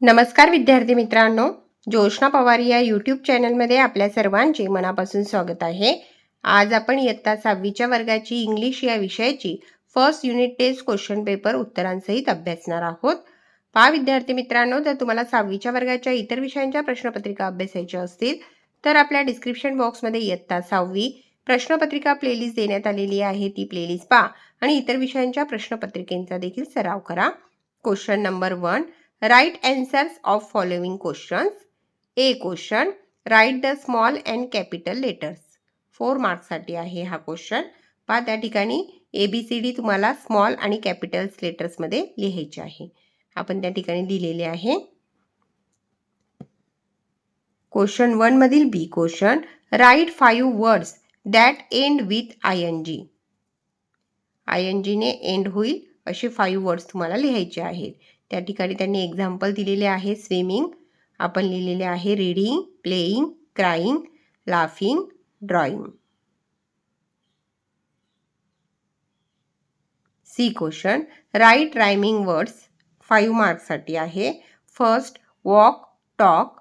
नमस्कार विद्यार्थी मित्रांनो, जोशना पवार या यूट्यूब चॅनलमध्ये आपल्या सर्वांचे मनापासून स्वागत आहे। आज आपण इयत्ता 6वीच्या वर्गाची इंग्लिश या विषयाची first unit test question paper उत्तरांसहित अभ्यासणार आहोत। पहा विद्यार्थी मित्रांनो, जर तुम्हाला 6वीच्या वर्गाच्या इतर विषयांच्या प्रश्नपत्रिका अभ्यासायच्या असतील तर आपल्या डिस्क्रिप्शन बॉक्समध्ये इयत्ता 6वी प्रश्नपत्रिका प्लेलिस्ट देण्यात आलेली आहे। ती प्लेलिस्ट पहा आणि इतर विषयांच्या प्रश्नपत्रिकेचा देखील सराव करा। Question number 1, Write answers of following questions. A question, write the small and capital letters. 4 marks साठी आहे हा क्वेश्चन। पहा त्या ठिकाणी ABCD तुम्हाला स्मॉल आणि कॅपिटल्स लेटर्स मध्ये लिहायचे आहे। आपण त्या ठिकाणी दिलेले आहे। क्वेश्चन 1 मधील B question, write 5 words that end with ING. ING ने एंड होईल असे 5 वर्ड्स तुम्हाला लिहायचे आहेत। त्या ठिकाणी त्यांनी एक्झाम्पल दिलेले आहे। स्विमिंग, आपण लिहिलेले आहे reading, playing, crying, laughing, drawing. C question, write rhyming words, 5 marks साठी आहे। First, walk, talk,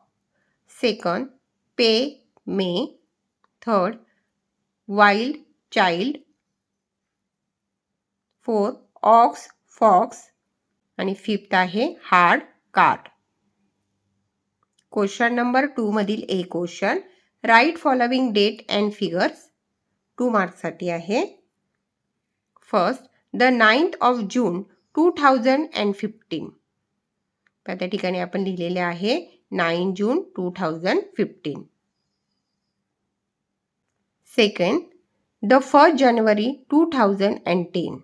second, pay, may, third, wild, child, fourth, ox, fox आणि फिफ्थ आहे हार्ड, कार्ड। क्वेश्चन नंबर 2 मधील A question, write following date and figures, 2 marks साठी आहे। First, the 9th of June 2015. त्या ठिकाणी आपण लिहिलेले आहे 9 जून 2015। Second, the 1st January 2010.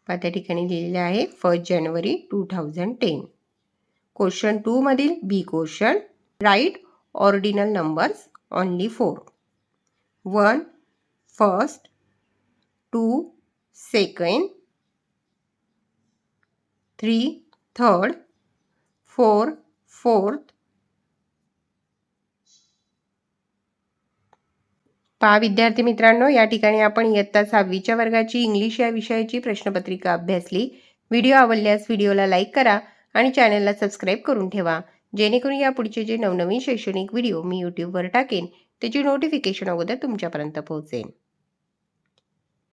त्या ठिकाणी लिहिलेले आहे 1st January 2010। क्वेश्चन 2 मधील B question, write ordinal numbers only 4. 1 first, 2 second, 3 third, 4 fourth. पहा विद्यार्थी मित्रांनो, या ठिकाणी आपण इयत्ता 6वीच्या वर्गाची इंग्लिश या विषयाची प्रश्नपत्रिका अभ्यासली। व्हिडिओ आवडल्यास व्हिडिओला लाईक करा आणि चॅनलला सबस्क्राईब करून ठेवा, जेणेकरून या पुढचे जे नवनवीन शैक्षणिक व्हिडिओ मी यूट्यूबवर टाकेन त्याची नोटिफिकेशन अगोदर तुमच्यापर्यंत पोहोचेल।